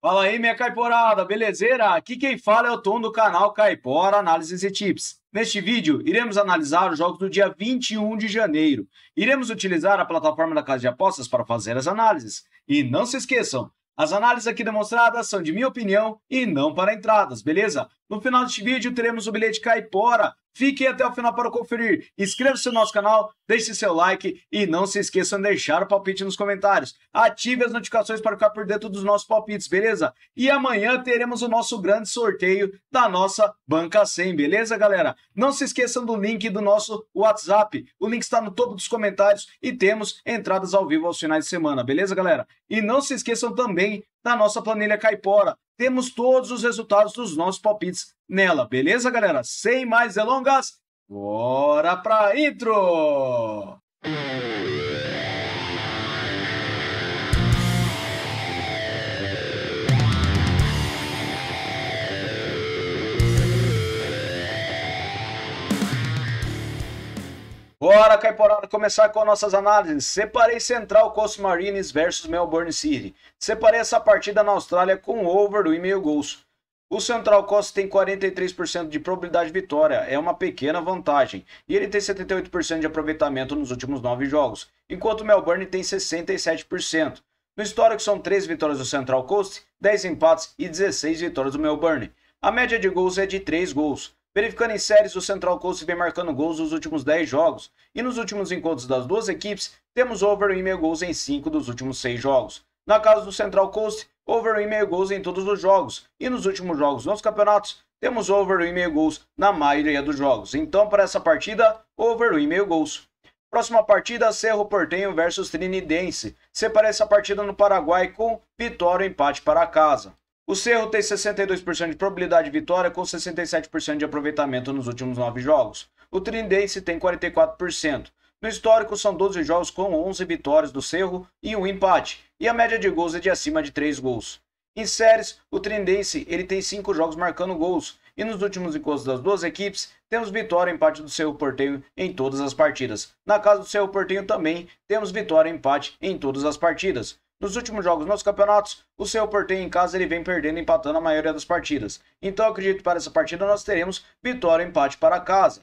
Fala aí, minha caiporada, belezeira? Aqui quem fala é o Tom do canal Caipora Análises e Tips. Neste vídeo, iremos analisar os jogos do dia 21 de janeiro. Iremos utilizar a plataforma da Casa de Apostas para fazer as análises. E não se esqueçam, as análises aqui demonstradas são de minha opinião e não para entradas, beleza? No final deste vídeo teremos o bilhete Caipora. Fiquem até o final para conferir. Inscreva-se no nosso canal, deixe seu like e não se esqueçam de deixar o palpite nos comentários. Ative as notificações para ficar por dentro dos nossos palpites, beleza? E amanhã teremos o nosso grande sorteio da nossa Banca 100, beleza, galera? Não se esqueçam do link do nosso WhatsApp. O link está no topo dos comentários e temos entradas ao vivo aos finais de semana, beleza, galera? E não se esqueçam também da nossa planilha Caipora. Temos todos os resultados dos nossos palpites nela, beleza, galera? Sem mais delongas, bora pra intro! Bora, Caiporada, começar com nossas análises. Separei Central Coast Mariners versus Melbourne City. Separei essa partida na Austrália com over do 1,5 gols. O Central Coast tem 43% de probabilidade de vitória, é uma pequena vantagem. E ele tem 78% de aproveitamento nos últimos 9 jogos, enquanto o Melbourne tem 67%. No histórico são 13 vitórias do Central Coast, 10 empates e 16 vitórias do Melbourne. A média de gols é de 3 gols. Verificando em séries, o Central Coast vem marcando gols nos últimos 10 jogos. E nos últimos encontros das duas equipes, temos over 1,5 gols em 5 dos últimos 6 jogos. Na casa do Central Coast, over 1,5 gols em todos os jogos. E nos últimos jogos nos campeonatos, temos over 1,5 gols na maioria dos jogos. Então, para essa partida, over 1,5 gols. Próxima partida, Cerro Porteño versus Trinidense. Separei essa partida no Paraguai com vitória ou empate para casa. O Cerro tem 62% de probabilidade de vitória com 67% de aproveitamento nos últimos 9 jogos. O Trinidense tem 44%. No histórico são 12 jogos com 11 vitórias do Cerro e um empate, e a média de gols é de acima de 3 gols. Em séries, o Trinidense ele tem 5 jogos marcando gols, e nos últimos encontros das duas equipes, temos vitória e empate do Cerro Porteño em todas as partidas. Na casa do Cerro Porteño também temos vitória e empate em todas as partidas. Nos últimos jogos nos campeonatos, o Cerro Porteño em casa ele vem perdendo e empatando a maioria das partidas. Então acredito que para essa partida nós teremos vitória e empate para casa.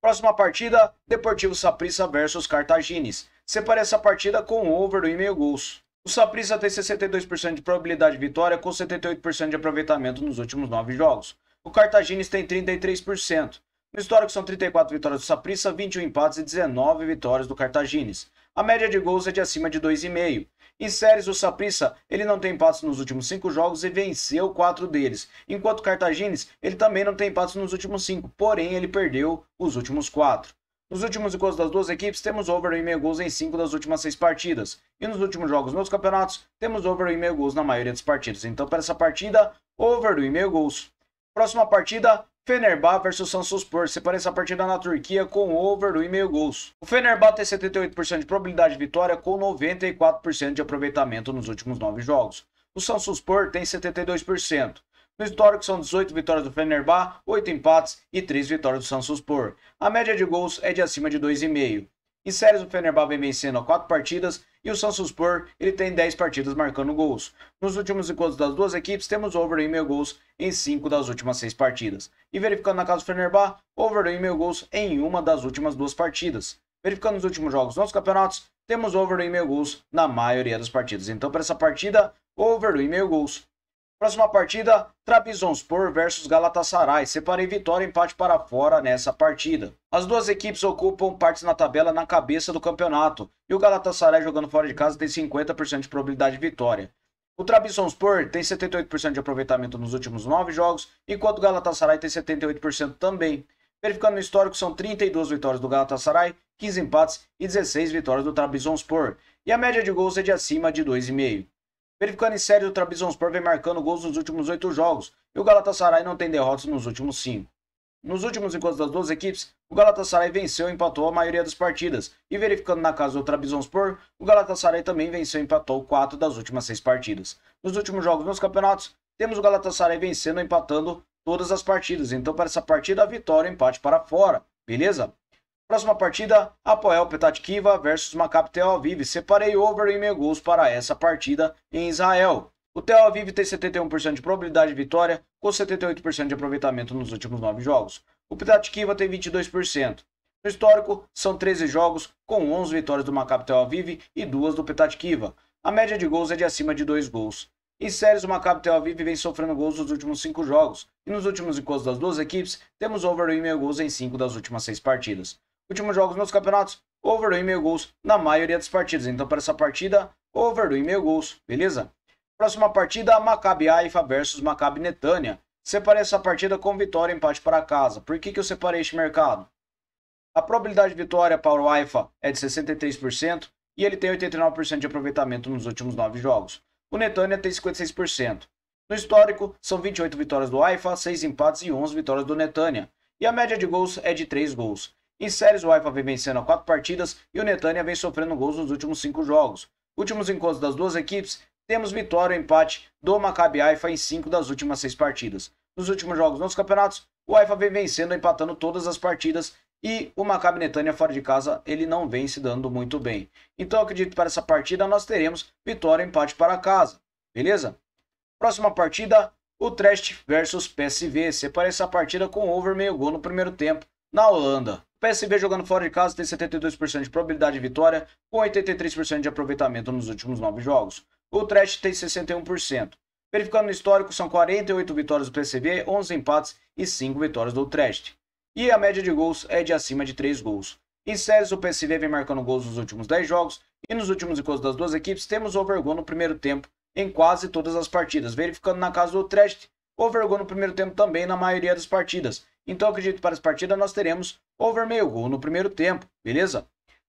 Próxima partida, Deportivo Saprissa versus Cartagines. Separei essa partida com over do 1,5 gols. O Saprissa tem 62% de probabilidade de vitória com 78% de aproveitamento nos últimos 9 jogos. O Cartagines tem 33%. No histórico são 34 vitórias do Saprissa, 21 empates e 19 vitórias do Cartagines. A média de gols é de acima de 2,5. Em séries, o Saprissa ele não tem empates nos últimos 5 jogos e venceu 4 deles, enquanto o Cartagines ele também não tem empates nos últimos 5, porém ele perdeu os últimos 4. Nos últimos encontros das duas equipes, temos over 1,5 gols em 5 das últimas 6 partidas, e nos últimos jogos nos campeonatos, temos over 1,5 gols na maioria das partidas. Então, para essa partida, over 1,5 gols. Próxima partida, Fenerbahçe versus Samsunspor. Separei essa partida na Turquia com over 1,5 gols. O Fenerbahçe tem 78% de probabilidade de vitória com 94% de aproveitamento nos últimos 9 jogos. O Samsunspor tem 72%. No histórico são 18 vitórias do Fenerbahçe, 8 empates e 3 vitórias do Samsunspor. A média de gols é de acima de 2,5. Em séries, o Fenerbahçe vem vencendo a 4 partidas e o Samsunspor ele tem 10 partidas marcando gols. Nos últimos encontros das duas equipes, temos over 1,5 gols em 5 das últimas 6 partidas. E verificando na casa do Fenerbahçe, over 1,5 gols em uma das últimas 2 partidas. Verificando os últimos jogos nos campeonatos, temos over 1,5 gols na maioria das partidas. Então, para essa partida, over 1,5 gols. Próxima partida, Trabzonspor versus Galatasaray. Separei vitória e empate para fora nessa partida. As duas equipes ocupam partes na tabela na cabeça do campeonato. E o Galatasaray jogando fora de casa tem 50% de probabilidade de vitória. O Trabzonspor tem 78% de aproveitamento nos últimos 9 jogos, enquanto o Galatasaray tem 78% também. Verificando no histórico, são 32 vitórias do Galatasaray, 15 empates e 16 vitórias do Trabzonspor. E a média de gols é de acima de 2,5. Verificando em série, o Trabzonspor vem marcando gols nos últimos 8 jogos, e o Galatasaray não tem derrotas nos últimos 5. Nos últimos encontros das duas equipes, o Galatasaray venceu e empatou a maioria das partidas, e verificando na casa do Trabzonspor, o Galatasaray também venceu e empatou 4 das últimas 6 partidas. Nos últimos jogos nos campeonatos, temos o Galatasaray vencendo e empatando todas as partidas, então para essa partida a vitória e empate para fora, beleza? Próxima partida, Hapoel Petah Tikva versus Maccabi Tel Aviv. Separei over e meio gols para essa partida em Israel. O Tel Aviv tem 71% de probabilidade de vitória, com 78% de aproveitamento nos últimos 9 jogos. O Petah Tikva tem 22%. No histórico, são 13 jogos, com 11 vitórias do Maccabi Tel Aviv e 2 do Petah Tikva. A média de gols é de acima de 2 gols. Em séries, o Maccabi Tel Aviv vem sofrendo gols nos últimos 5 jogos, e nos últimos encontros das duas equipes, temos over 1,5 gols em 5 das últimas 6 partidas. Últimos jogos nos campeonatos, over 1,5 gols na maioria das partidas. Então, para essa partida, over 1,5 gols, beleza? Próxima partida, Maccabi Haifa versus Maccabi Netanya. Separei essa partida com vitória e empate para casa. Por que eu separei este mercado? A probabilidade de vitória para o Haifa é de 63% e ele tem 89% de aproveitamento nos últimos 9 jogos. O Netanya tem 56%. No histórico, são 28 vitórias do Haifa, 6 empates e 11 vitórias do Netanya. E a média de gols é de 3 gols. Em séries, o Haifa vem vencendo a 4 partidas e o Netanya vem sofrendo gols nos últimos 5 jogos. Últimos encontros das duas equipes, temos vitória ou empate do Maccabi Haifa em 5 das últimas 6 partidas. Nos últimos jogos nos campeonatos, o Haifa vem vencendo ou empatando todas as partidas e o Maccabi Netanya fora de casa ele não vem se dando muito bem. Então eu acredito que para essa partida nós teremos vitória ou empate para casa, beleza? Próxima partida, o Utrecht versus PSV. Separei essa partida com over meio gol no primeiro tempo na Holanda. O PSV jogando fora de casa tem 72% de probabilidade de vitória com 83% de aproveitamento nos últimos 9 jogos. O Utrecht tem 61%. Verificando no histórico, são 48 vitórias do PSV, 11 empates e 5 vitórias do Utrecht. E a média de gols é de acima de 3 gols. Em séries, o PSV vem marcando gols nos últimos 10 jogos e nos últimos encontros das duas equipes temos over gol no primeiro tempo em quase todas as partidas. Verificando na casa do Utrecht, over gol no primeiro tempo também na maioria das partidas. Então acredito que para essa partida nós teremos over meio gol no primeiro tempo, beleza?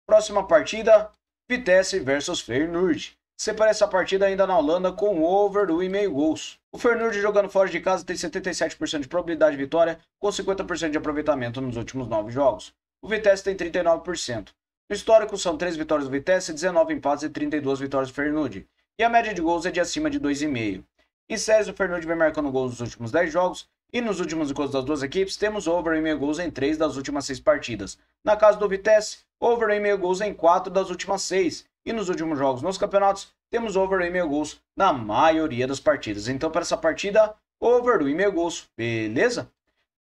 Próxima partida, Vitesse versus Feyenoord. Separei essa partida ainda na Holanda com over 1,5 gols. O Feyenoord jogando fora de casa tem 77% de probabilidade de vitória, com 50% de aproveitamento nos últimos 9 jogos. O Vitesse tem 39%. No histórico são 3 vitórias do Vitesse, 19 empates e 32 vitórias do Feyenoord. E a média de gols é de acima de 2,5. Em séries, o Feyenoord vem marcando gols nos últimos 10 jogos e nos últimos encontros das duas equipes temos over 1,5 gols em 3 das últimas 6 partidas. Na casa do Vitesse, over 1,5 gols em 4 das últimas 6. E nos últimos jogos nos campeonatos, temos over 1,5 gols na maioria das partidas. Então, para essa partida, over 1,5 gols, beleza?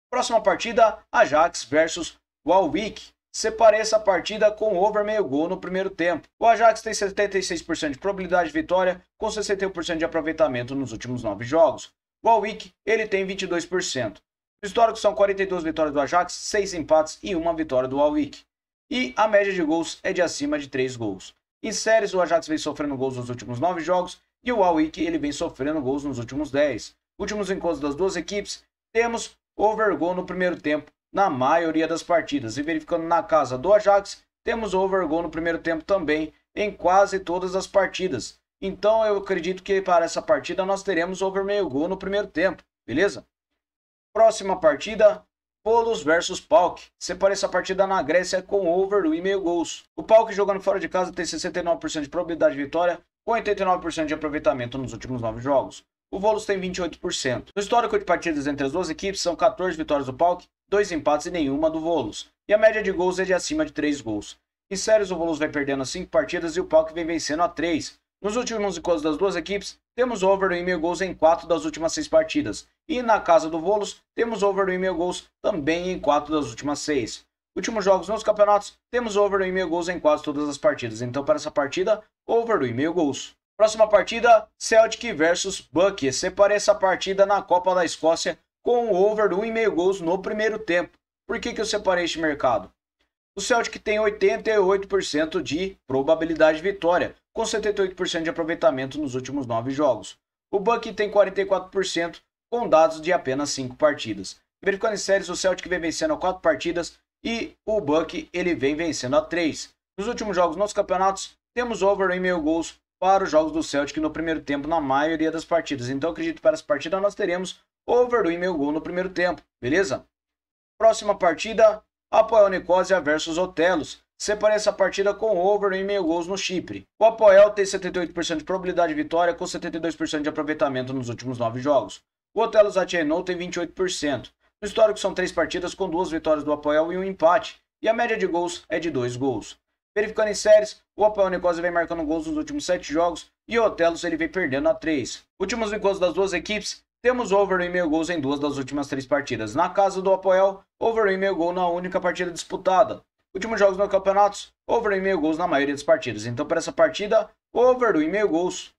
Próxima partida, Ajax versus Walwijk. Separei essa partida com over meio gol no primeiro tempo. O Ajax tem 76% de probabilidade de vitória, com 61% de aproveitamento nos últimos 9 jogos. O Walwijk, ele tem 22%. No histórico são 42 vitórias do Ajax, 6 empates e 1 vitória do Walwijk. E a média de gols é de acima de 3 gols. Em séries, o Ajax vem sofrendo gols nos últimos 9 jogos e o Walwijk ele vem sofrendo gols nos últimos 10. Últimos encontros das duas equipes, temos over gol no primeiro tempo na maioria das partidas. E verificando na casa do Ajax, temos over gol no primeiro tempo também em quase todas as partidas. Então eu acredito que para essa partida nós teremos over meio gol no primeiro tempo, beleza? Próxima partida, Polos versus PAOK. Separei essa partida na Grécia com over 1,5 gols. O PAOK jogando fora de casa tem 69% de probabilidade de vitória, com 89% de aproveitamento nos últimos 9 jogos. O Volos tem 28%. No histórico de partidas entre as duas equipes, são 14 vitórias do PAOK, 2 empates e nenhuma do Volos. E a média de gols é de acima de 3 gols. Em séries, o Volos vai perdendo 5 partidas e o PAOK vem vencendo a 3. Nos últimos encontros das duas equipes, temos over 1,5 gols em 4 das últimas 6 partidas. E na casa do Volos, temos over 1,5 gols também em 4 das últimas 6. Últimos jogos nos campeonatos, temos over 1,5 gols em quase todas as partidas. Então, para essa partida, over 1,5 gols. Próxima partida, Celtic versus Bucks. Separei essa partida na Copa da Escócia com over 1,5 gols no primeiro tempo. Por que eu separei este mercado? O Celtic tem 88% de probabilidade de vitória, com 78% de aproveitamento nos últimos 9 jogos. O Bucks tem 44%, com dados de apenas 5 partidas. Verificando em séries, o Celtic vem vencendo a 4 partidas e o Bucks ele vem vencendo a 3. Nos últimos jogos nos campeonatos, temos over 1,5 gols para os jogos do Celtic no primeiro tempo na maioria das partidas. Então acredito que para essa partida nós teremos over 1,5 gol no primeiro tempo, beleza? Próxima partida, Apoel Nicosia versus Otelos. Separei essa partida com over 1,5 gols no Chipre. O Apoel tem 78% de probabilidade de vitória, com 72% de aproveitamento nos últimos 9 jogos. O Otelos Atienou tem 28%. No histórico são 3 partidas com 2 vitórias do Apoel e 1 empate. E a média de gols é de 2 gols. Verificando em séries, o Apoel Nicosia vem marcando gols nos últimos 7 jogos e o Otelos ele vem perdendo a 3. Últimos encontros das duas equipes, temos over 1,5 gols em 2 das últimas 3 partidas. Na casa do Apoel, over 1,5 gol na única partida disputada. Últimos jogos no campeonato, over 1,5 gols na maioria das partidas. Então, para essa partida, over 1,5 gols.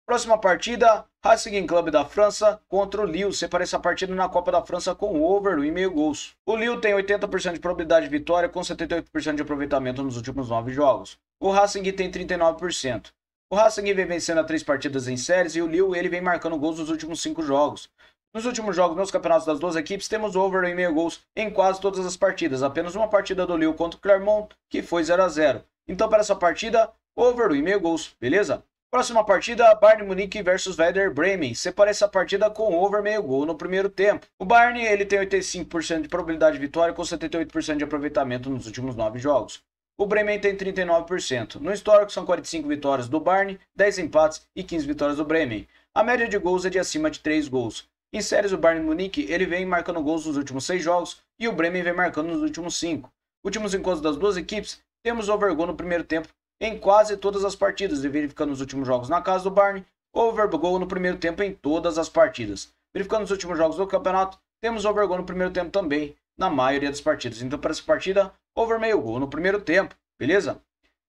Próxima partida, Racing Club da França contra o Lille. Separei essa partida na Copa da França com over 1,5 gols. O Lille tem 80% de probabilidade de vitória com 78% de aproveitamento nos últimos 9 jogos. O Racing tem 39%. O Racing vem vencendo a 3 partidas em séries e o Lille ele vem marcando gols nos últimos 5 jogos. Nos últimos jogos nos campeonatos das duas equipes, temos over 1,5 gols em quase todas as partidas. Apenas uma partida do Lille contra o Clermont, que foi 0 a 0. Então, para essa partida, over 1,5 gols, beleza? Próxima partida, Bayern Munique versus Werder Bremen. Separei essa partida com over meio gol no primeiro tempo. O Bayern ele tem 85% de probabilidade de vitória com 78% de aproveitamento nos últimos 9 jogos. O Bremen tem 39%. No histórico são 45 vitórias do Bayern, 10 empates e 15 vitórias do Bremen. A média de gols é de acima de 3 gols. Em séries, o Bayern Munique ele vem marcando gols nos últimos 6 jogos e o Bremen vem marcando nos últimos 5. Últimos encontros das duas equipes, temos over gol no primeiro tempo em quase todas as partidas, e verificando os últimos jogos na casa do Bayern, over gol no primeiro tempo em todas as partidas. Verificando os últimos jogos do campeonato, temos over gol no primeiro tempo também, na maioria das partidas. Então, para essa partida, over meio gol no primeiro tempo, beleza?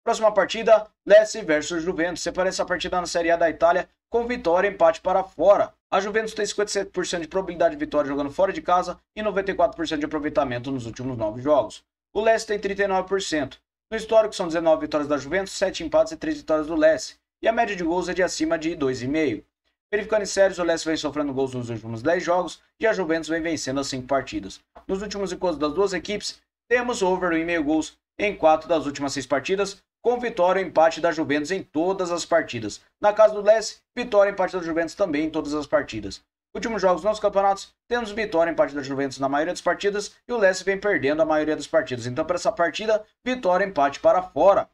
Próxima partida, Lecce versus Juventus. Separei essa partida na Série A da Itália com vitória e empate para fora. A Juventus tem 57% de probabilidade de vitória jogando fora de casa e 94% de aproveitamento nos últimos 9 jogos. O Lecce tem 39%. No histórico são 19 vitórias da Juventus, 7 empates e 3 vitórias do Lecce. E a média de gols é de acima de 2,5. Verificando em séries, o Lecce vem sofrendo gols nos últimos 10 jogos e a Juventus vem vencendo as 5 partidas. Nos últimos encontros das duas equipes, temos over 1,5 gols em 4 das últimas 6 partidas, com vitória e empate da Juventus em todas as partidas. Na casa do Lecce, vitória e empate da Juventus também em todas as partidas. Últimos jogos nos campeonatos, temos vitória e empate da Juventus na maioria das partidas e o Lecce vem perdendo a maioria das partidas. Então, para essa partida, vitória e empate para fora.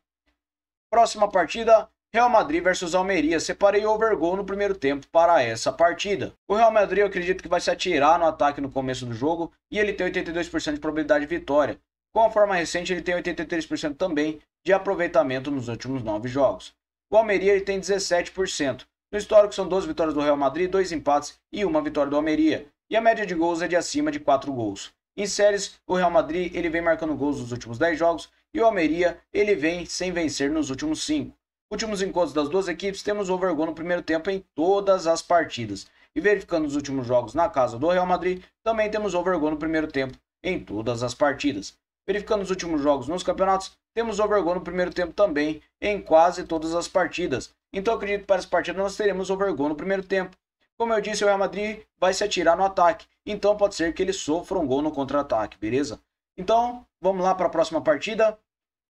Próxima partida, Real Madrid versus Almeria. Separei over gol no primeiro tempo para essa partida. O Real Madrid eu acredito que vai se atirar no ataque no começo do jogo e ele tem 82% de probabilidade de vitória. Com a forma recente, ele tem 83% também de aproveitamento nos últimos 9 jogos. O Almeria ele tem 17%. No histórico são 12 vitórias do Real Madrid, 2 empates e 1 vitória do Almeria. E a média de gols é de acima de 4 gols. Em séries, o Real Madrid ele vem marcando gols nos últimos 10 jogos e o Almeria ele vem sem vencer nos últimos 5. Últimos encontros das duas equipes, temos over gol no primeiro tempo em todas as partidas. E verificando os últimos jogos na casa do Real Madrid, também temos over gol no primeiro tempo em todas as partidas. Verificando os últimos jogos nos campeonatos, temos over gol no primeiro tempo também em quase todas as partidas. Então eu acredito que para essa partida nós teremos over gol no primeiro tempo. Como eu disse, o Real Madrid vai se atirar no ataque. Então pode ser que ele sofra um gol no contra-ataque, beleza? Então vamos lá para a próxima partida.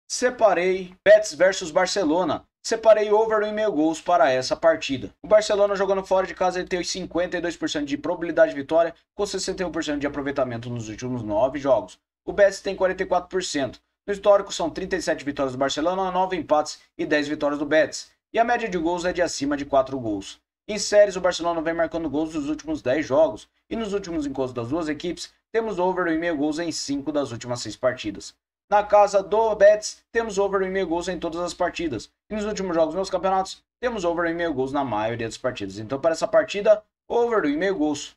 Separei Betis versus Barcelona. Separei over 1,5 gols para essa partida. O Barcelona jogando fora de casa ele tem 52% de probabilidade de vitória com 61% de aproveitamento nos últimos 9 jogos. O Betis tem 44%. No histórico são 37 vitórias do Barcelona, 9 empates e 10 vitórias do Betis. E a média de gols é de acima de 4 gols. Em séries, o Barcelona vem marcando gols nos últimos 10 jogos. E nos últimos encontros das duas equipes, temos over 1,5 gols em 5 das últimas 6 partidas. Na casa do Betis, temos over 1,5 gols em todas as partidas. E nos últimos jogos nos campeonatos, temos over 1,5 gols na maioria das partidas. Então, para essa partida, over 1,5 gols.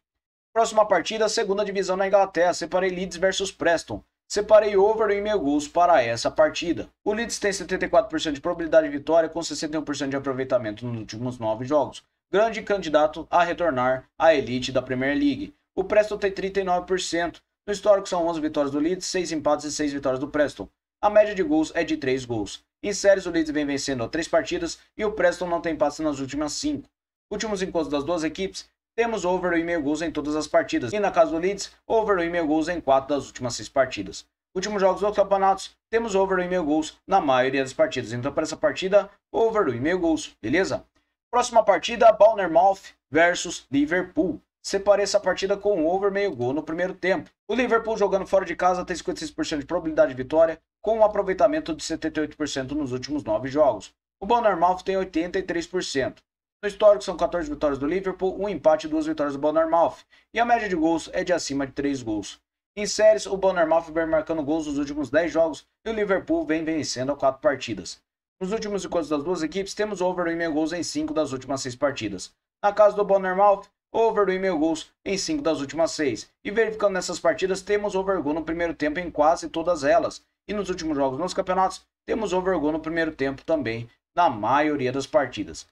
Próxima partida, segunda divisão na Inglaterra. Separei Leeds versus Preston. Separei over 1,5 gols para essa partida. O Leeds tem 74% de probabilidade de vitória com 61% de aproveitamento nos últimos 9 jogos. Grande candidato a retornar à elite da Premier League. O Preston tem 39%. No histórico são 11 vitórias do Leeds, 6 empates e 6 vitórias do Preston. A média de gols é de 3 gols. Em séries, o Leeds vem vencendo 3 partidas e o Preston não tem empates nas últimas 5. Últimos encontros das duas equipes, temos over 1,5 gols em todas as partidas. E na casa do Leeds, over 1,5 gols em 4 das últimas 6 partidas. Últimos jogos dos campeonatos, temos over 1,5 gols na maioria das partidas. Então, para essa partida, over 1,5 gols, beleza? Próxima partida, Bournemouth versus Liverpool. Separei essa partida com over meio gol no primeiro tempo. O Liverpool jogando fora de casa tem 56% de probabilidade de vitória, com um aproveitamento de 78% nos últimos 9 jogos. O Bournemouth tem 83%. No histórico são 14 vitórias do Liverpool, um empate e 2 vitórias do Bournemouth. E a média de gols é de acima de 3 gols. Em séries, o Bournemouth vem marcando gols nos últimos 10 jogos e o Liverpool vem vencendo a 4 partidas. Nos últimos encontros das duas equipes, temos over 1,5 gols em 5 das últimas 6 partidas. Na casa do Bournemouth, over 1,5 gols em 5 das últimas 6. E verificando nessas partidas, temos over gol no primeiro tempo em quase todas elas. E nos últimos jogos nos campeonatos, temos over gol no primeiro tempo também, na maioria das partidas.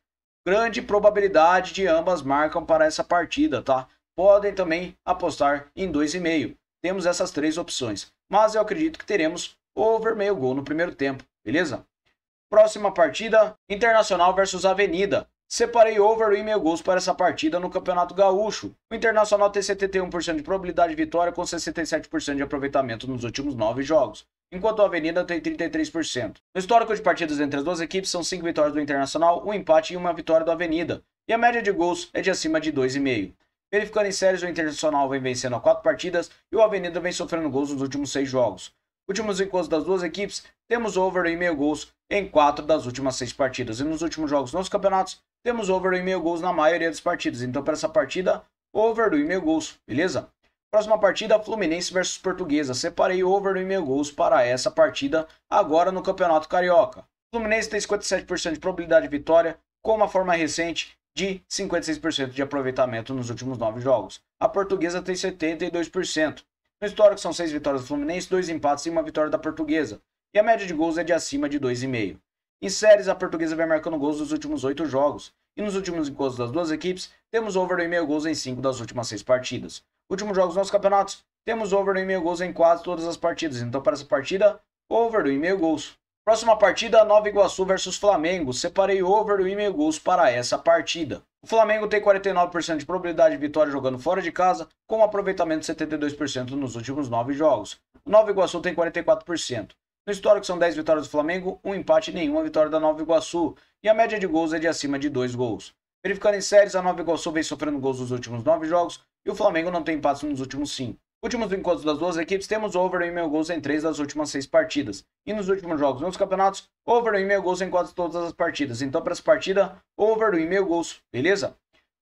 Grande probabilidade de ambas marcam para essa partida, tá? Podem também apostar em 2,5. Temos essas 3 opções, mas eu acredito que teremos over meio gol no primeiro tempo, beleza? Próxima partida, Internacional versus Avenida. Separei over 1,5 gols para essa partida no Campeonato Gaúcho. O Internacional tem 71% de probabilidade de vitória com 67% de aproveitamento nos últimos 9 jogos, enquanto a Avenida tem 33%. No histórico de partidas entre as duas equipes são 5 vitórias do Internacional, um empate e uma vitória do Avenida, e a média de gols é de acima de 2,5. Verificando em séries, o Internacional vem vencendo a 4 partidas e o Avenida vem sofrendo gols nos últimos 6 jogos. Últimos encontros das duas equipes, temos over 1,5 gols em 4 das últimas 6 partidas. E nos últimos jogos nos campeonatos, temos over 1,5 gols na maioria das partidas. Então, para essa partida, over 1,5 gols, beleza? Próxima partida, Fluminense versus Portuguesa. Separei over 1,5 gols para essa partida agora no Campeonato Carioca. O Fluminense tem 57% de probabilidade de vitória, com uma forma recente de 56% de aproveitamento nos últimos 9 jogos. A Portuguesa tem 72%. No histórico são 6 vitórias do Fluminense, 2 empates e uma vitória da Portuguesa. E a média de gols é de acima de 2,5. Em séries, a Portuguesa vem marcando gols nos últimos 8 jogos. E nos últimos encontros das duas equipes, temos over 1,5 gols em 5 das últimas 6 partidas. Últimos jogos nos campeonatos, temos over 1,5 gols em quase todas as partidas. Então, para essa partida, over 1,5 gols. Próxima partida, Nova Iguaçu versus Flamengo. Separei over 1,5 gols para essa partida. O Flamengo tem 49% de probabilidade de vitória jogando fora de casa, com um aproveitamento de 72% nos últimos 9 jogos. O Nova Iguaçu tem 44%. No histórico são 10 vitórias do Flamengo, um empate e nenhuma vitória da Nova Iguaçu, e a média de gols é de acima de 2 gols. Verificando em séries, a Nova Iguaçu vem sofrendo gols nos últimos 9 jogos, e o Flamengo não tem empates nos últimos 5. Últimos encontros das duas equipes, temos over 1,5 gols em 3 das últimas 6 partidas. E nos últimos jogos nos campeonatos, over 1,5 gols em quase todas as partidas. Então, para essa partida, over 1,5 gols, beleza?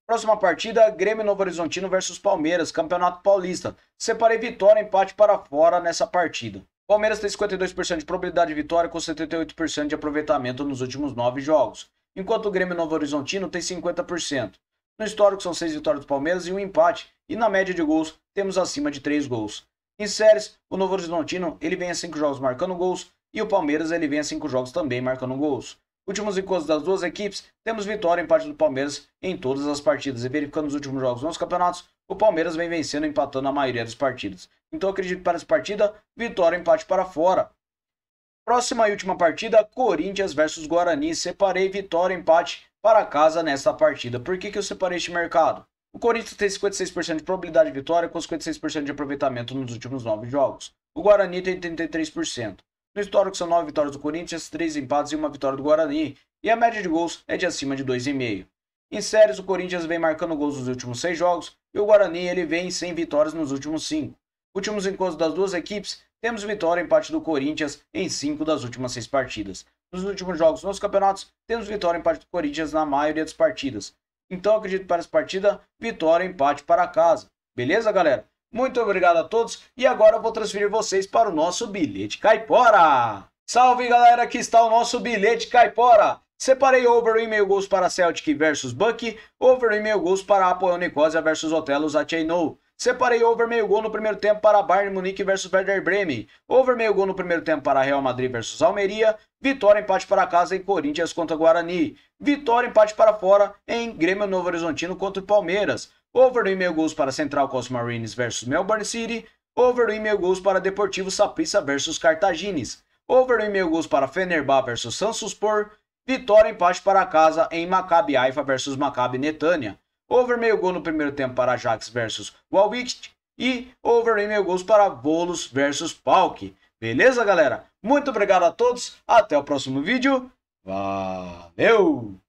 Próxima partida, Grêmio Novo Horizontino versus Palmeiras, Campeonato Paulista. Separei vitória e empate para fora nessa partida. Palmeiras tem 52% de probabilidade de vitória com 78% de aproveitamento nos últimos 9 jogos, enquanto o Grêmio Novo Horizontino tem 50%. No histórico são 6 vitórias do Palmeiras e um empate, e na média de gols temos acima de 3 gols. Em séries, o Novo Horizontino ele vem a 5 jogos marcando gols, e o Palmeiras ele vem a 5 jogos também marcando gols. Últimos encontros das duas equipes, temos vitória e empate do Palmeiras em todas as partidas. E verificando os últimos jogos nos campeonatos, o Palmeiras vem vencendo e empatando a maioria das partidas. Então eu acredito que para essa partida, vitória e empate para fora. Próxima e última partida, Corinthians versus Guarani. Separei vitória e empate para casa nessa partida. Por que eu separei este mercado? O Corinthians tem 56% de probabilidade de vitória com 56% de aproveitamento nos últimos 9 jogos. O Guarani tem 33%. No histórico são 9 vitórias do Corinthians, 3 empates e uma vitória do Guarani, e a média de gols é de acima de 2,5. Em séries, o Corinthians vem marcando gols nos últimos 6 jogos, e o Guarani ele vem sem vitórias nos últimos 5. Últimos encontros das duas equipes, temos vitória e empate do Corinthians em 5 das últimas 6 partidas. Nos últimos jogos nos campeonatos, temos vitória e empate do Corinthians na maioria das partidas. Então acredito que para essa partida, vitória e empate para casa. Beleza, galera? Muito obrigado a todos e agora eu vou transferir vocês para o nosso bilhete caipora. Salve, galera, aqui está o nosso bilhete caipora. Separei over 1,5 gols para Celtic versus Bucky, over 1,5 gols para Apoel Nicosia versus Otelo Zacheino. Separei over meio gol no primeiro tempo para Bayern Munique versus Werder Bremen, over meio gol no primeiro tempo para Real Madrid versus Almeria, vitória e empate para casa em Corinthians contra Guarani, vitória e empate para fora em Grêmio Novo Horizontino contra o Palmeiras. Over 1,5 gols para Central Coast Marines versus Melbourne City. Over 1,5 gols para Deportivo Saprissa versus Cartagines. Over 1,5 gols para Fenerbahçe versus Samsunspor. Vitória e empate para casa em Maccabi Haifa versus Maccabi Netânia. Over meio gol no primeiro tempo para Ajax versus Walwich. E over 1,5 gols para Volos versus PAOK. Beleza, galera? Muito obrigado a todos. Até o próximo vídeo. Valeu!